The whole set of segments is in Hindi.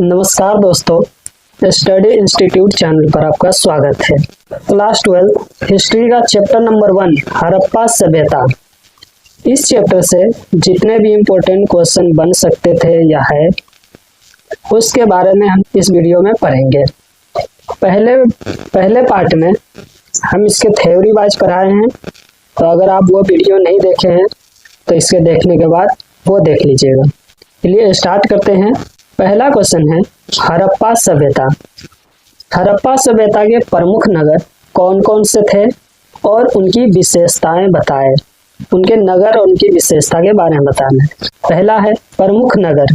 नमस्कार दोस्तों, स्टडी इंस्टीट्यूट चैनल पर आपका स्वागत है। क्लास 12 हिस्ट्री का चैप्टर नंबर 1 हड़प्पा सभ्यता। इस चैप्टर से जितने भी इम्पोर्टेंट क्वेश्चन बन सकते थे या है उसके बारे में हम इस वीडियो में पढ़ेंगे। पहले पार्ट में हम इसके थ्योरी वाइज पढ़ाए हैं, तो अगर आप वो वीडियो नहीं देखे हैं तो इसके देखने के बाद वो देख लीजिएगा। चलिए स्टार्ट करते हैं। पहला क्वेश्चन है हड़प्पा सभ्यता। हड़प्पा सभ्यता के प्रमुख नगर कौन कौन से थे और उनकी विशेषताएं बताएं। उनके नगर और उनकी विशेषता के बारे में बताना है। पहला है प्रमुख नगर।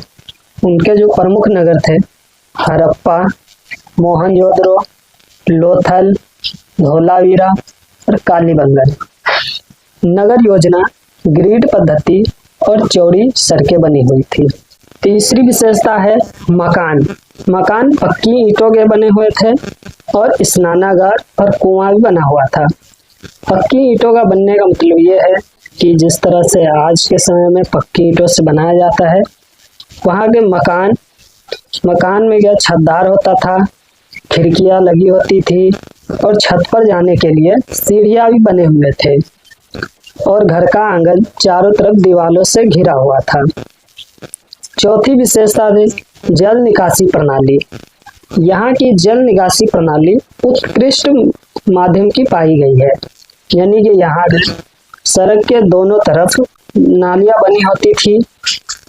उनके जो प्रमुख नगर थे हड़प्पा, मोहनजोदड़ो, लोथल, धोलावीरा और कालीबंगन। नगर योजना ग्रिड पद्धति और चौड़ी सड़कें बनी हुई थी। तीसरी विशेषता है मकान। मकान पक्की ईंटों के बने हुए थे और स्नानागार और कुआं भी बना हुआ था। पक्की ईंटों का बनने का मतलब ये है कि जिस तरह से आज के समय में पक्की ईंटों से बनाया जाता है, वहाँ के मकान में क्या छतदार होता था, खिड़कियाँ लगी होती थी और छत पर जाने के लिए सीढ़ियाँ भी बने हुए थे और घर का आंगन चारों तरफ दीवारों से घिरा हुआ था। चौथी विशेषता थी जल निकासी प्रणाली। यहाँ की जल निकासी प्रणाली उत्कृष्ट माध्यम की पाई गई है, यानी कि यहाँ सड़क के दोनों तरफ नालियाँ बनी होती थी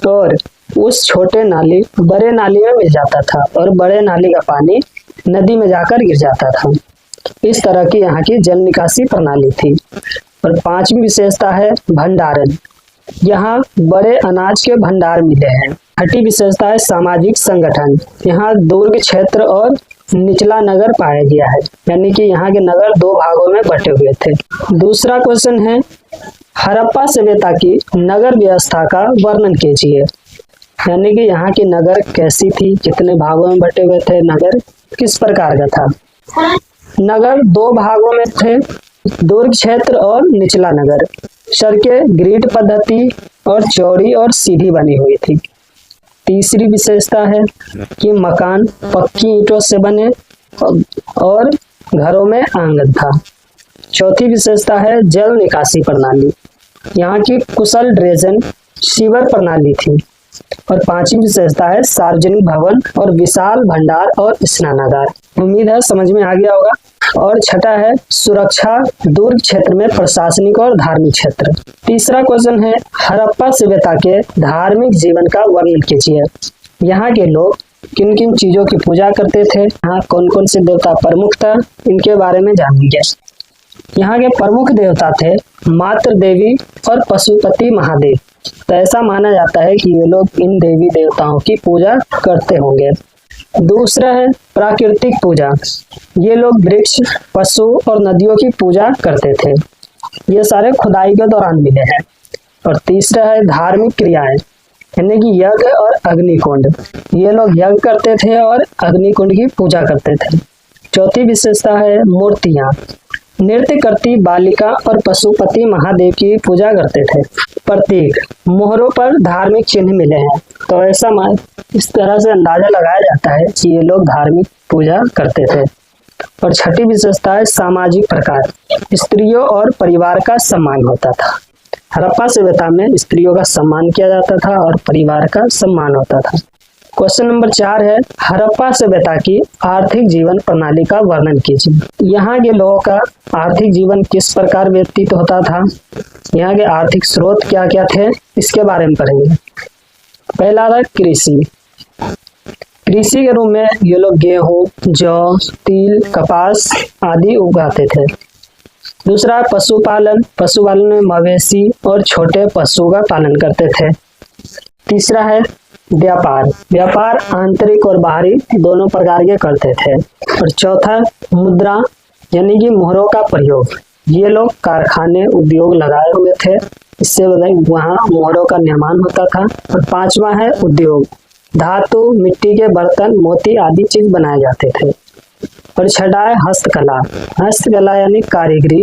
और उस छोटे नाली बड़े नाली में मिल जाता था और बड़े नाली का पानी नदी में जाकर गिर जाता था। इस तरह की यहाँ की जल निकासी प्रणाली थी। और पांचवी विशेषता है भंडारण। यहाँ बड़े अनाज के भंडार मिले हैं। छठी विशेषता है सामाजिक संगठन। यहाँ दुर्ग क्षेत्र और निचला नगर पाया गया है, यानी कि यहाँ के नगर दो भागों में बटे हुए थे। दूसरा क्वेश्चन है हड़प्पा सभ्यता की नगर व्यवस्था का वर्णन कीजिए, यानी कि यहाँ की नगर कैसी थी, कितने भागों में बटे हुए थे, नगर किस प्रकार का था। नगर दो भागों में थे, दुर्ग क्षेत्र और निचला नगर। सड़कें ग्रिड पद्धति और चौड़ी और सीधी बनी हुई थी। तीसरी विशेषता है कि मकान पक्की ईंटों से बने और घरों में आंगन था। चौथी विशेषता है जल निकासी प्रणाली। यहाँ की कुशल ड्रेजन सीवर प्रणाली थी। और पांचवी विशेषता है सार्वजनिक भवन और विशाल भंडार और स्नानागार। उम्मीद है समझ में आ गया होगा। और छठा है सुरक्षा दुर्ग क्षेत्र में प्रशासनिक और धार्मिक क्षेत्र। तीसरा क्वेश्चन है हड़प्पा सभ्यता के धार्मिक जीवन का वर्णन कीजिए। यहाँ के लोग किन किन चीजों की पूजा करते थे, यहाँ कौन कौन से देवता प्रमुख था, इनके बारे में जानेंगे। यहाँ के प्रमुख देवता थे मातृ देवी और पशुपति महादेव। तो ऐसा माना जाता है कि ये लोग इन देवी देवताओं की पूजा करते होंगे। दूसरा है प्राकृतिक पूजा। ये लोग वृक्ष, पशु और नदियों की पूजा करते थे। ये सारे खुदाई के दौरान मिले हैं। और तीसरा है धार्मिक क्रियाएं, यानी कि यज्ञ और अग्निकुंड। ये लोग यज्ञ करते थे और अग्निकुंड की पूजा करते थे। चौथी विशेषता है मूर्तियां। नृत्य करती बालिका और पशुपति महादेव की पूजा करते थे। प्रतीक, मोहरों पर धार्मिक चिन्ह मिले हैं। तो ऐसा इस तरह से अंदाजा लगाया जाता है कि ये लोग धार्मिक पूजा करते थे। और छठी विशेषता है सामाजिक प्रकार। स्त्रियों और परिवार का सम्मान होता था। हड़प्पा सभ्यता में स्त्रियों का सम्मान किया जाता था और परिवार का सम्मान होता था। क्वेश्चन नंबर 4 है हड़प्पा सभ्यता की आर्थिक जीवन प्रणाली का वर्णन कीजिए। यहाँ के लोगों का आर्थिक जीवन किस प्रकार व्यतीत होता था, यहाँ के आर्थिक स्रोत क्या क्या थे, इसके बारे में पढ़ेंगे। पहला था कृषि। कृषि के रूप में ये लोग गेहूं, जौ, तिल, कपास आदि उगाते थे। दूसरा पशुपालन। पशुपालन में मवेशी और छोटे पशु का पालन करते थे। तीसरा है व्यापार। व्यापार आंतरिक और बाहरी दोनों प्रकार के करते थे। और चौथा मुद्रा, यानी कि मोहरों का प्रयोग। ये लोग कारखाने उद्योग लगाए हुए थे, इससे वहाँ मोहरों का निर्माण होता था। और पांचवा है उद्योग। धातु, मिट्टी के बर्तन, मोती आदि चीज बनाए जाते थे। और छठा है हस्तकला। हस्तकला यानी कारीगरी,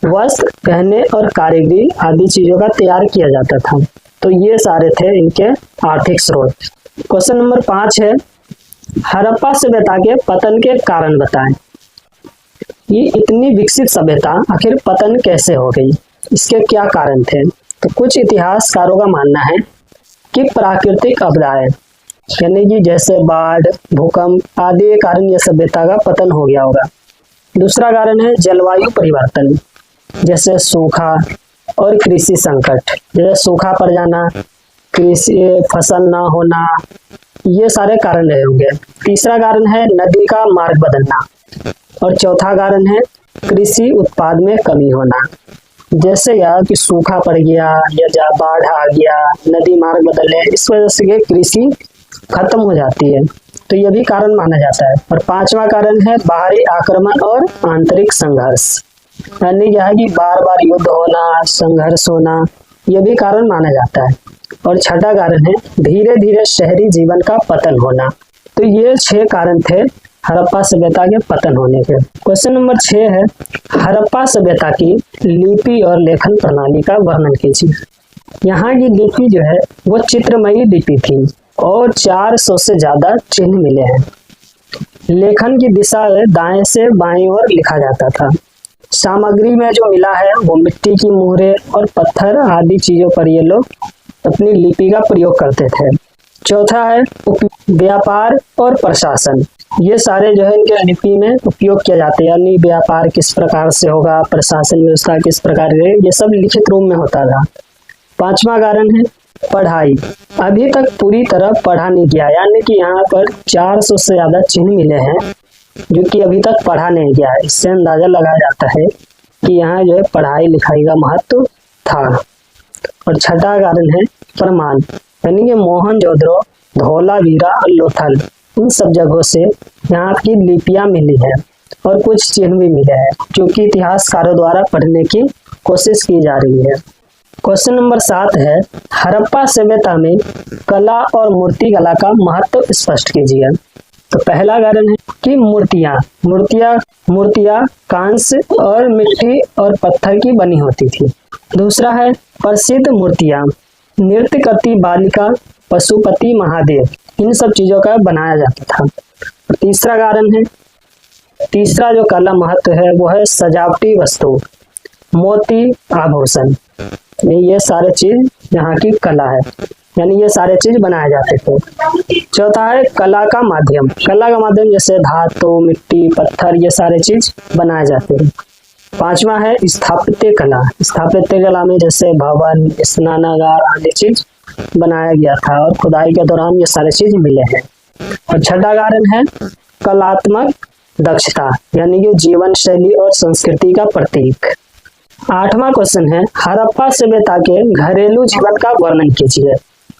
वस्त्र, गहने और कारीगरी आदि चीजों का तैयार किया जाता था। तो ये सारे थे इनके आर्थिक स्रोत। क्वेश्चन नंबर 5 है हड़प्पा सभ्यता के पतन के कारण बताएं। ये इतनी विकसित सभ्यता आखिर पतन कैसे हो गई, इसके क्या कारण थे? तो कुछ इतिहासकारों का मानना है कि प्राकृतिक आपदाएं यानी कि जैसे बाढ़, भूकंप आदि के कारण यह सभ्यता का पतन हो गया होगा। दूसरा कारण है जलवायु परिवर्तन, जैसे सूखा और कृषि संकट, जैसे सूखा पड़ जाना, कृषि फसल ना होना, ये सारे कारण रहे होंगे। तीसरा कारण है नदी का मार्ग बदलना और चौथा कारण है कृषि उत्पाद में कमी होना। जैसे या कि सूखा पड़ गया या बाढ़ आ गया, नदी मार्ग बदले, इस वजह से कृषि खत्म हो जाती है, तो यह भी कारण माना जाता है। और पांचवा कारण है बाहरी आक्रमण और आंतरिक संघर्ष, यानी क्या है कि बार बार युद्ध होना, संघर्ष होना, यह भी कारण माना जाता है। और छठा कारण है धीरे धीरे शहरी जीवन का पतन होना। तो ये 6 कारण थे हड़प्पा सभ्यता के पतन होने के। क्वेश्चन नंबर 6 है, हड़प्पा सभ्यता की लिपि और लेखन प्रणाली का वर्णन कीजिए। यहाँ की लिपि जो है वो चित्रमयी लिपि थी और 400 से ज्यादा चिन्ह मिले हैं। लेखन की दिशा दाएं से बाएं ओर लिखा जाता था। सामग्री में जो मिला है वो मिट्टी की मुहरें और पत्थर आदि चीजों पर ये लोग अपनी लिपि का प्रयोग करते थे। चौथा है व्यापार और प्रशासन, ये सारे जो है इनके लिपि में उपयोग किया जाते हैं, यानी व्यापार किस प्रकार से होगा, प्रशासन व्यवस्था किस प्रकार से, ये सब लिखित रूप में होता था। पांचवा कारण है पढ़ाई, अभी तक पूरी तरह पढ़ा नहीं गया, यानी कि यहाँ पर 400 से ज्यादा चिन्ह मिले हैं जो कि अभी तक पढ़ा नहीं गया है। इससे अंदाजा लगाया जाता है कि यहाँ जो है पढ़ाई लिखाई का महत्व था। और छठा कारण है प्रमाण, यानी कि मोहनजोदड़ो, धौलावीरा और लोथल, इन सब जगहों से यहाँ की लिपियां मिली है और कुछ चिन्ह भी मिले हैं जो कि इतिहासकारों द्वारा पढ़ने की कोशिश की जा रही है। क्वेश्चन नंबर 7 है, हड़प्पा सभ्यता में कला और मूर्ति कला का महत्व स्पष्ट कीजिए। तो पहला कारण है कि मूर्तियां कांस्य और मिट्टी और पत्थर की बनी होती थी। दूसरा है प्रसिद्ध मूर्तियां, नृत्य करती बालिका, पशुपति महादेव, इन सब चीजों का बनाया जाता था। तीसरा कारण है, तीसरा जो कला महत्व है वो है सजावटी वस्तु, मोती, आभूषण, ये सारे चीज यहाँ की कला है, यानी ये सारे चीज बनाए जाते थे। चौथा है कला का माध्यम, कला का माध्यम जैसे धातु, मिट्टी, पत्थर, ये सारे चीज बनाए जाते हैं। पांचवा है स्थापत्य कला, स्थापत्य कला में जैसे भवन, स्नानागार आदि चीज बनाया गया था और खुदाई के दौरान ये सारे चीज मिले हैं। और छठा कारण है कलात्मक दक्षता, यानी कि जीवन शैली और संस्कृति का प्रतीक। 8वां क्वेश्चन है, हड़प्पा सभ्यता के घरेलू जीवन का वर्णन कीजिए।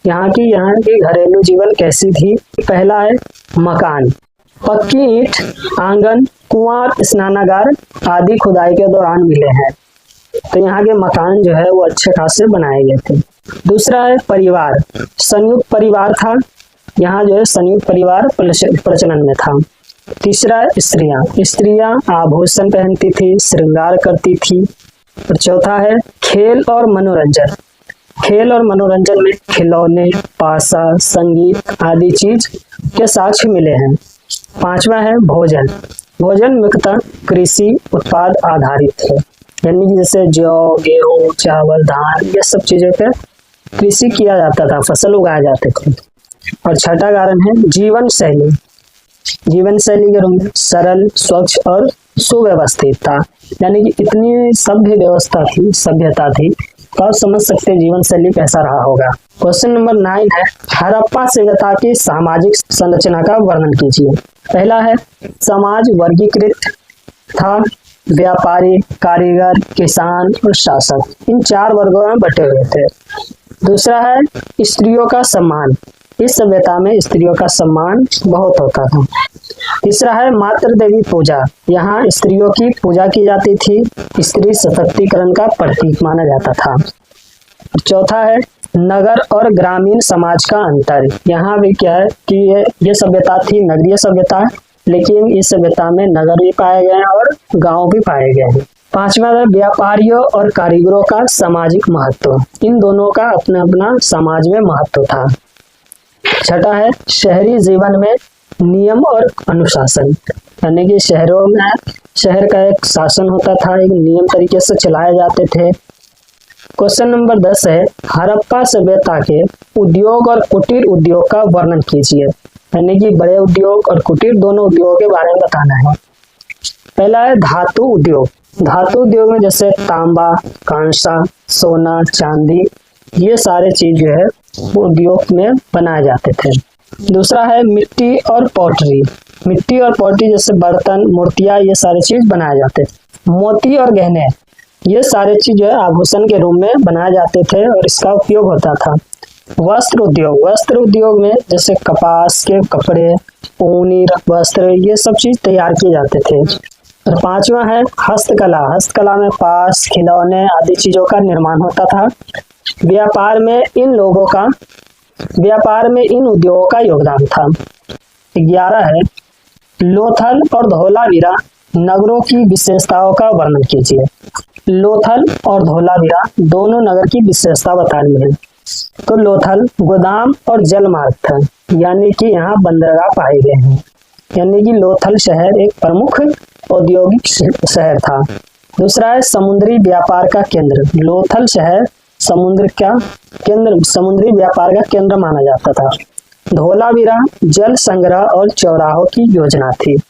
यहाँ की घरेलू जीवन कैसी थी? पहला है मकान, पक्की ईंट, आंगन, कुआं, स्नानागार आदि खुदाई के दौरान मिले हैं, तो यहाँ के मकान जो है वो अच्छे खासे बनाए गए थे। दूसरा है परिवार, संयुक्त परिवार था, यहाँ जो है संयुक्त परिवार प्रचलन में था। तीसरा है स्त्रियां आभूषण पहनती थी, श्रृंगार करती थी। और चौथा है खेल और मनोरंजन, खेल और मनोरंजन में खिलौने, पासा, संगीत आदि चीज के साक्ष्य मिले हैं। 5वां है भोजन, भोजन मुख्यतः कृषि उत्पाद आधारित है, यानी कि जैसे जौ, गेहूं, चावल, धान, ये सब चीजों पे कृषि किया जाता था, फसल उगाए जाते थे। और छठा कारण है जीवन शैली, जीवन शैली के रूप में सरल, स्वच्छ और सुव्यवस्थित था, यानी कि इतनी सभ्य व्यवस्था थी, सभ्यता थी, तो आप समझ सकते हैं जीवन शैली कैसा रहा होगा। क्वेश्चन नंबर 9 है, हड़प्पा सभ्यता की सामाजिक संरचना का वर्णन कीजिए। पहला है समाज वर्गीकृत था, व्यापारी, कारीगर, किसान और शासक, इन 4 वर्गों में बटे हुए थे। दूसरा है स्त्रियों का सम्मान, इस सभ्यता में स्त्रियों का सम्मान बहुत होता था। तीसरा है मातृ देवी पूजा, यहाँ स्त्रियों की पूजा की जाती थी, स्त्री सशक्तिकरण का प्रतीक माना जाता था। चौथा है नगर और ग्रामीण समाज का अंतर, यहाँ भी क्या है कि ये सभ्यता थी नगरीय सभ्यता, लेकिन इस सभ्यता में नगर भी पाए गए हैं और गांव भी पाए गए हैं। 5वां है व्यापारियों और कारीगरों का सामाजिक महत्व, इन दोनों का अपना अपना समाज में महत्व था। छठा है शहरी जीवन में नियम और अनुशासन, यानी कि शहरों में शहर का एक शासन होता था, एक नियम तरीके से चलाए जाते थे। क्वेश्चन नंबर 10 है, हड़प्पा सभ्यता के उद्योग और कुटीर उद्योग का वर्णन कीजिए, यानी कि बड़े उद्योग और कुटीर दोनों उद्योगों के बारे में बताना है। पहला है धातु उद्योग। धातु उद्योग में जैसे तांबा, कांसा, सोना, चांदी, ये सारे चीज जो है वो उद्योग में बनाए जाते थे। दूसरा है मिट्टी और पॉटरी। मिट्टी और पॉटरी जैसे बर्तन, मूर्तियां, ये सारे चीज बनाए जाते थे। मोती और गहने, ये सारे चीज जो है आभूषण के रूप में बनाए जाते थे और इसका उपयोग होता था। वस्त्र उद्योग। वस्त्र उद्योग में जैसे कपास के कपड़े, ऊनी वस्त्र, ये सब चीज तैयार किए जाते थे। और पांचवा है हस्तकला। हस्तकला में पास, खिलौने आदि चीजों का निर्माण होता था। व्यापार में इन उद्योगों का योगदान था। 11 है लोथल और धोलावीरा नगरों की विशेषताओं का वर्णन कीजिए। लोथल और धोलावीरा दोनों नगर की विशेषता बतानी है। तो लोथल गोदाम और जलमार्ग था, यानी कि यहाँ बंदरगाह पाए गए हैं, यानी कि लोथल शहर एक प्रमुख औद्योगिक शहर था। दूसरा है समुद्री व्यापार का केंद्र। लोथल शहर समुद्री व्यापार का केंद्र माना जाता था। धोलावीरा जल संग्रह और चौराहों की योजना थी,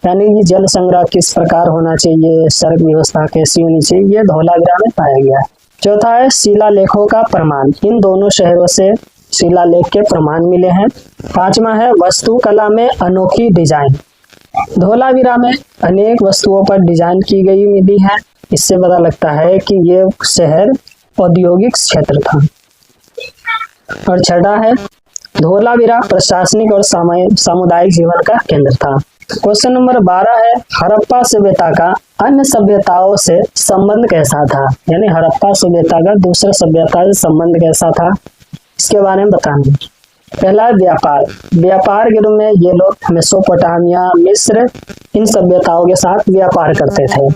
यानी कि जल संग्रह किस प्रकार होना चाहिए, सड़क व्यवस्था कैसी होनी चाहिए, ये धोलावीरा में पाया गया। चौथा है शिलालेखों का प्रमाण। इन दोनों शहरों से शिलालेख के प्रमाण मिले हैं। पांचवा है वास्तुकला में अनोखी डिजाइन। धोलावीरा में अनेक वस्तुओं पर डिजाइन की गई मिली है। इससे पता लगता है कि ये शहर औद्योगिक क्षेत्र था। और छठा है धोलावीरा प्रशासनिक और सामुदायिक जीवन का केंद्र था। क्वेश्चन नंबर 12 है हड़प्पा सभ्यता का अन्य सभ्यताओं से संबंध कैसा था, यानी हड़प्पा सभ्यता का दूसरे सभ्यता से संबंध कैसा था, इसके बारे में बताना। पहला है व्यापार। व्यापार के रूप में ये लोग मेसोपोटामिया, मिस्र, इन सभ्यताओं के साथ व्यापार करते थे।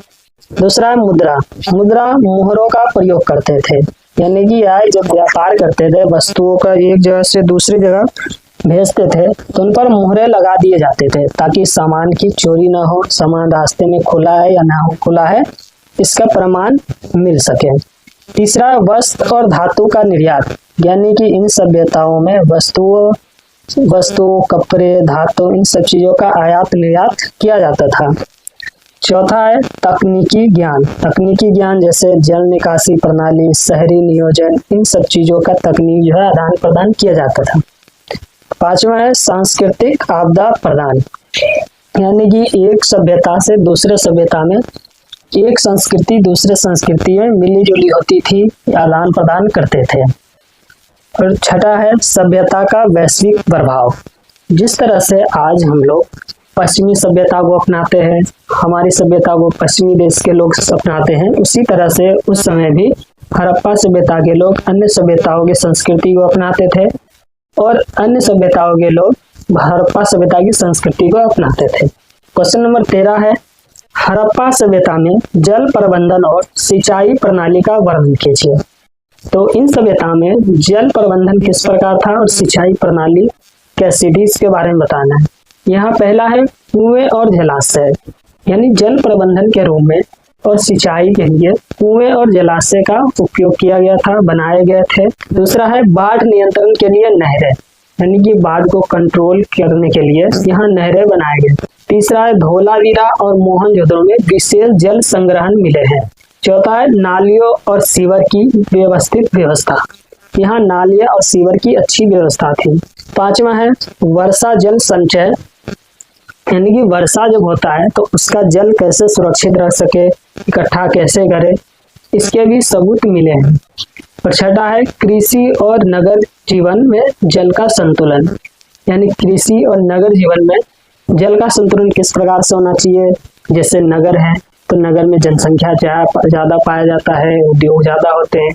दूसरा है मुद्रा। मुद्रा मोहरों का प्रयोग करते थे, यानी कि यह जब व्यापार करते थे, वस्तुओं का एक जगह से दूसरी जगह भेजते थे तो उन पर मोहरे लगा दिए जाते थे ताकि सामान की चोरी ना हो, सामान रास्ते में खुला है या ना खुला है इसका प्रमाण मिल सके। तीसरा वस्त्र और धातु का निर्यात, यानी कि इन सभ्यताओं में वस्तुओं, कपड़े, धातु, इन सब चीजों का आयात निर्यात किया जाता था। चौथा है तकनीकी ज्ञान। तकनीकी ज्ञान जैसे जल निकासी प्रणाली, शहरी नियोजन, इन सब चीजों का तकनीक जो है आदान प्रदान किया जाता था। पांचवा है सांस्कृतिक आपदा प्रदान, यानी कि एक सभ्यता से दूसरे सभ्यता में, एक संस्कृति दूसरे संस्कृति में मिली जुली होती थी, आदान प्रदान करते थे। और छठा है सभ्यता का वैश्विक प्रभाव। जिस तरह से आज हम लोग पश्चिमी सभ्यता को अपनाते हैं, हमारी सभ्यता को पश्चिमी देश के लोग अपनाते हैं, उसी तरह से उस समय भी हड़प्पा सभ्यता के लोग अन्य सभ्यताओं की संस्कृति को अपनाते थे और अन्य सभ्यताओं के लोग हड़प्पा सभ्यता की संस्कृति को अपनाते थे। क्वेश्चन नंबर 13 है हड़प्पा सभ्यता में जल प्रबंधन और सिंचाई प्रणाली का वर्णन कीजिए। तो इन सभ्यता में जल प्रबंधन किस प्रकार था और सिंचाई प्रणाली कैसी थी, इसके बारे में बताना है। यहाँ पहला है कुएं और जलाशय, यानी जल प्रबंधन के रूप में और सिंचाई के लिए कुएं और जलाशय का उपयोग किया गया था, बनाए गए थे। दूसरा है बाढ़ नियंत्रण के लिए नहरें, यानी कि बाढ़ को कंट्रोल करने के लिए यहाँ नहरें बनाए गए। तीसरा है धोलावीरा और मोहनजोदड़ो में विशेष जल संग्रहण मिले हैं। चौथा है नालियों और सीवर की व्यवस्थित व्यवस्था, यहाँ नालियां और सीवर की अच्छी व्यवस्था थी। पांचवा है वर्षा जल संचय, यानी कि वर्षा जब होता है तो उसका जल कैसे सुरक्षित रख सके, इकट्ठा कैसे करे, इसके भी सबूत मिले हैं। और छठा है कृषि और नगर जीवन में जल का संतुलन, यानी कृषि और नगर जीवन में जल का संतुलन किस प्रकार से होना चाहिए। जैसे नगर है तो नगर में जनसंख्या ज्यादा पाया जाता है, उद्योग ज्यादा होते हैं,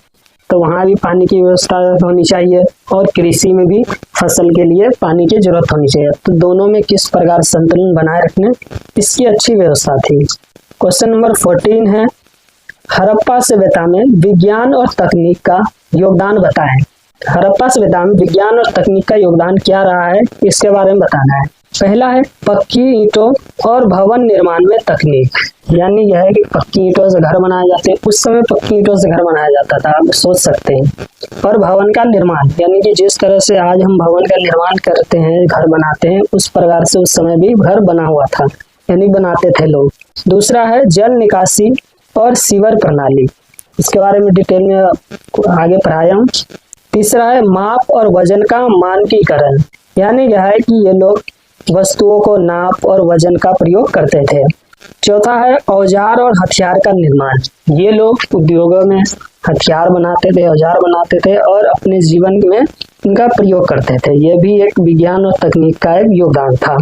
तो वहां भी पानी की व्यवस्था होनी चाहिए और कृषि में भी फसल के लिए पानी की जरूरत होनी चाहिए। तो दोनों में किस प्रकार संतुलन बनाए रखने, इसकी अच्छी व्यवस्था थी। क्वेश्चन नंबर 14 है हड़प्पा सभ्यता में विज्ञान और तकनीक का योगदान बताएं। हड़प्पा सभ्यता में विज्ञान और तकनीक का योगदान क्या रहा है, इसके बारे में बताना है। पहला है पक्की ईंटों और भवन निर्माण में तकनीक। यानी यह है कि पक्की ईंटों से घर बनाए जाते हैं, उस समय पक्की ईंटों से घर बनाया जाता था, आप सोच सकते हैं। और भवन का निर्माण, यानी कि जिस तरह से आज हम भवन का निर्माण करते हैं, घर बनाते हैं, उस प्रकार से उस समय भी घर बना हुआ था, यानी बनाते थे लोग। दूसरा है जल निकासी और सीवर प्रणाली, इसके बारे में डिटेल में आगे पढ़ाया हूँ। तीसरा है माप और वजन का मानकीकरण, यानी यह है कि ये लोग वस्तुओं को नाप और वजन का प्रयोग करते थे। चौथा है औजार और हथियार का निर्माण, ये लोग उद्योगों में हथियार बनाते थे, औजार बनाते थे और अपने जीवन में इनका प्रयोग करते थे। यह भी एक विज्ञान और तकनीक का एक योगदान था।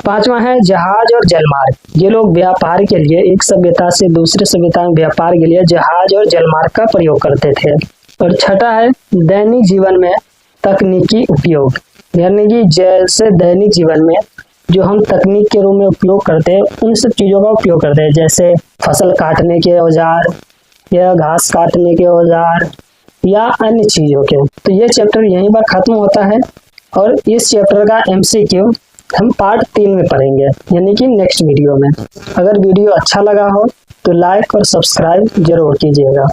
पांचवा है जहाज और जलमार्ग, ये लोग व्यापार के लिए एक सभ्यता से दूसरे सभ्यता में व्यापार के लिए जहाज और जलमार्ग का प्रयोग करते थे। और छठा है दैनिक जीवन में तकनीकी उपयोग, यानी कि जैसे दैनिक जीवन में जो हम तकनीक के रूप में उपयोग करते हैं, उन सब चीज़ों का उपयोग करते हैं, जैसे फसल काटने के औजार या घास काटने के औजार या अन्य चीज़ों के। तो ये चैप्टर यहीं पर खत्म होता है और इस चैप्टर का MCQ हम पार्ट 3 में पढ़ेंगे, यानी कि नेक्स्ट वीडियो में। अगर वीडियो अच्छा लगा हो तो लाइक और सब्सक्राइब जरूर कीजिएगा।